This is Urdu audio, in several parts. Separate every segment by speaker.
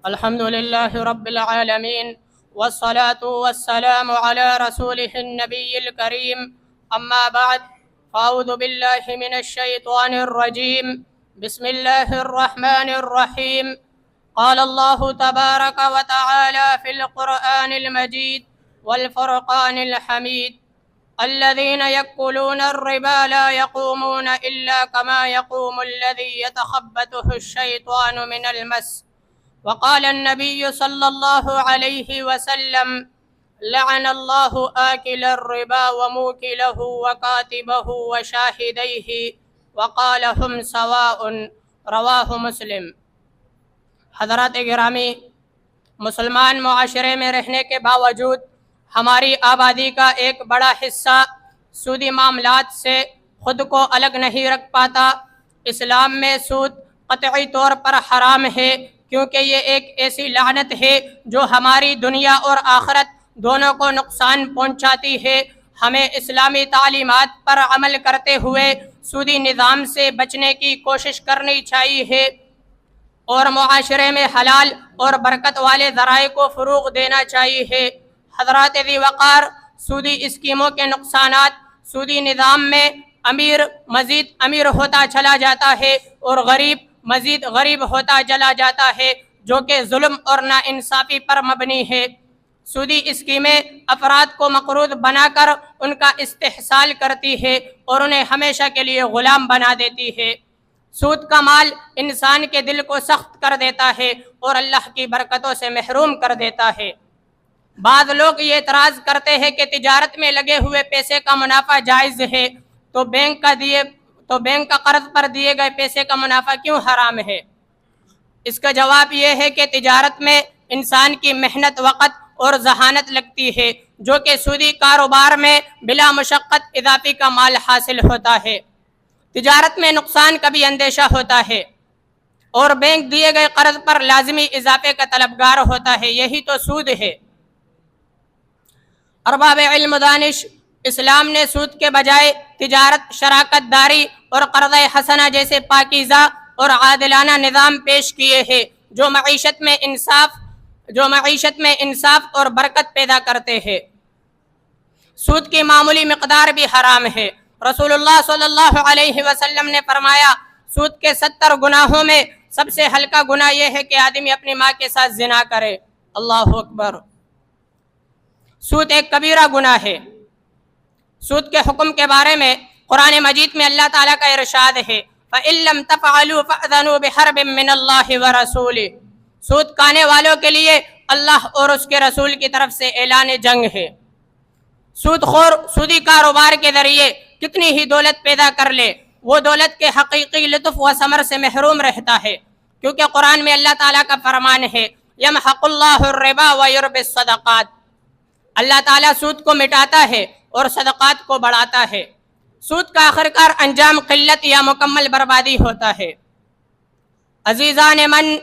Speaker 1: الحمد لله رب العالمين والصلاة والسلام على رسوله النبي الكريم أما بعد فأعوذ بالله من الشيطان الرجيم بسم الله الرحمن الرحيم قال الله تبارك وتعالى في القرآن المجيد والفرقان الحميد الذين يأكلون الربا لا يقومون إلا كما يقوم الذي يتخبطه الشيطان من المس وقال النبي صلى الله عليه وسلم لعن الله آكل الربا وموكله وكاتبه وشاهديه وقال هم سواء رواہ مسلم۔ حضرات گرامی، مسلمان معاشرے میں رہنے کے باوجود ہماری آبادی کا ایک بڑا حصہ سودی معاملات سے خود کو الگ نہیں رکھ پاتا۔ اسلام میں سود قطعی طور پر حرام ہے، کیونکہ یہ ایک ایسی لعنت ہے جو ہماری دنیا اور آخرت دونوں کو نقصان پہنچاتی ہے۔ ہمیں اسلامی تعلیمات پر عمل کرتے ہوئے سودی نظام سے بچنے کی کوشش کرنی چاہیے اور معاشرے میں حلال اور برکت والے ذرائع کو فروغ دینا چاہیے۔ حضرات ذی وقار، سودی اسکیموں کے نقصانات: سودی نظام میں امیر مزید امیر ہوتا چلا جاتا ہے اور غریب مزید غریب ہوتا چلا جاتا ہے، جو کہ ظلم اور ناانصافی پر مبنی ہے۔ سودی اسکیمیں افراد کو مقروض بنا کر ان کا استحصال کرتی ہے اور انہیں ہمیشہ کے لیے غلام بنا دیتی ہے۔ سود کا مال انسان کے دل کو سخت کر دیتا ہے اور اللہ کی برکتوں سے محروم کر دیتا ہے۔ بعض لوگ یہ اعتراض کرتے ہیں کہ تجارت میں لگے ہوئے پیسے کا منافع جائز ہے، تو بینک کا قرض پر دیے گئے پیسے کا منافع کیوں حرام ہے؟ اس کا جواب یہ ہے کہ تجارت میں انسان کی محنت، وقت اور ذہانت لگتی ہے، جو کہ سودی کاروبار میں بلا مشقت اضافی کا مال حاصل ہوتا ہے۔ تجارت میں نقصان کا بھی اندیشہ ہوتا ہے اور بینک دیے گئے قرض پر لازمی اضافے کا طلبگار ہوتا ہے، یہی تو سود ہے۔ ارباب علم دانش، اسلام نے سود کے بجائے تجارت، شراکت داری اور قرض حسنہ جیسے پاکیزہ اور عادلانہ نظام پیش کیے ہیں جو معیشت میں انصاف اور برکت پیدا کرتے ہیں۔ سود کی معمولی مقدار بھی حرام ہے۔ رسول اللہ صلی اللہ علیہ وسلم نے فرمایا، سود کے 70 گناہوں میں سب سے ہلکا گناہ یہ ہے کہ آدمی اپنی ماں کے ساتھ زنا کرے۔ اللہ اکبر۔ سود ایک کبیرہ گناہ ہے۔ سود کے حکم کے بارے میں قرآن مجید میں اللہ تعالیٰ کا ارشاد ہے، فَإِن لَّمْ تَفْعَلُوا فَأْذَنُوا بِحَرْبٍ مِّنَ اللَّهِ وَرَسُولِهِ۔ سود کھانے والوں کے لیے اللہ اور اس کے رسول کی طرف سے اعلان جنگ ہے۔ سود خور سودی کاروبار کے ذریعے کتنی ہی دولت پیدا کر لے، وہ دولت کے حقیقی لطف و ثمر سے محروم رہتا ہے، کیونکہ قرآن میں اللہ تعالیٰ کا فرمان ہے، يَمْحَقُ اللَّهُ الرِّبَا وَيُرْبِي الصَّدَقَاتِ۔ اللہ تعالیٰ سود کو مٹاتا ہے اور صدقات کو بڑھاتا ہے۔ سود کا آخرکار انجام قلت یا مکمل بربادی ہوتا ہے۔ عزیزان من،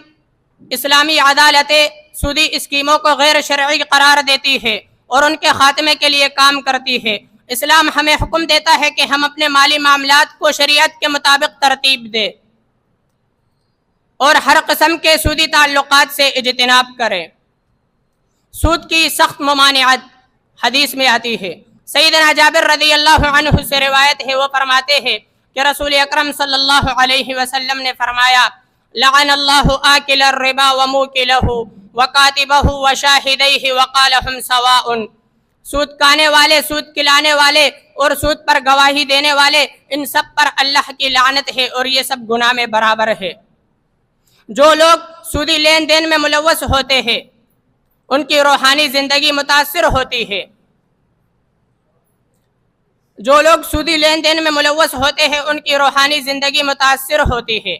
Speaker 1: اسلامی عدالت سودی اسکیموں کو غیر شرعی قرار دیتی ہے اور ان کے خاتمے کے لیے کام کرتی ہے۔ اسلام ہمیں حکم دیتا ہے کہ ہم اپنے مالی معاملات کو شریعت کے مطابق ترتیب دیں اور ہر قسم کے سودی تعلقات سے اجتناب کریں۔ سود کی سخت ممانعت حدیث میں آتی ہے۔ سیدنا جابر رضی اللہ عنہ سے روایت ہے، وہ فرماتے ہیں کہ رسول اکرم صلی اللہ علیہ وسلم نے فرمایا، لعن اللہ آکل الربا وموکلہ وکاتبہ وشاہدیہ وقال ہم سواء۔ سود کھانے والے، سود کھلانے والے اور سود پر گواہی دینے والے، ان سب پر اللہ کی لعنت ہے اور یہ سب گناہ میں برابر ہے۔ جو لوگ سودی لین دین میں ملوث ہوتے ہیں ان کی روحانی زندگی متاثر ہوتی ہے۔ جو لوگ سودی لین دین میں ملوث ہوتے ہیں ان کی روحانی زندگی متاثر ہوتی ہے۔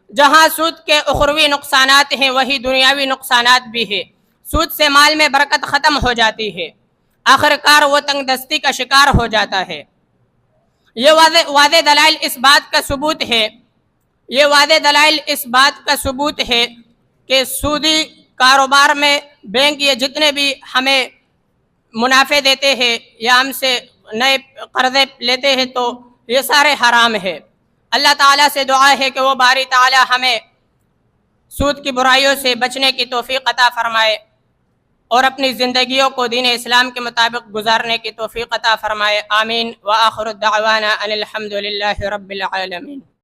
Speaker 1: جہاں سود کے اخروی نقصانات ہیں وہی دنیاوی نقصانات بھی ہیں۔ سود سے مال میں برکت ختم ہو جاتی ہے، آخر کار وہ تنگ دستی کا شکار ہو جاتا ہے۔ یہ واضح دلائل اس بات کا ثبوت ہے کہ سودی کاروبار میں بینک یہ جتنے بھی ہمیں منافع دیتے ہیں یا ہم سے نئے قرضے لیتے ہیں تو یہ سارے حرام ہے۔ اللہ تعالیٰ سے دعا ہے کہ وہ باری تعالیٰ ہمیں سود کی برائیوں سے بچنے کی توفیق عطا فرمائے اور اپنی زندگیوں کو دین اسلام کے مطابق گزارنے کی توفیق عطا فرمائے، آمین۔ وآخر الدعوانا ان الحمد للہ رب العالمین۔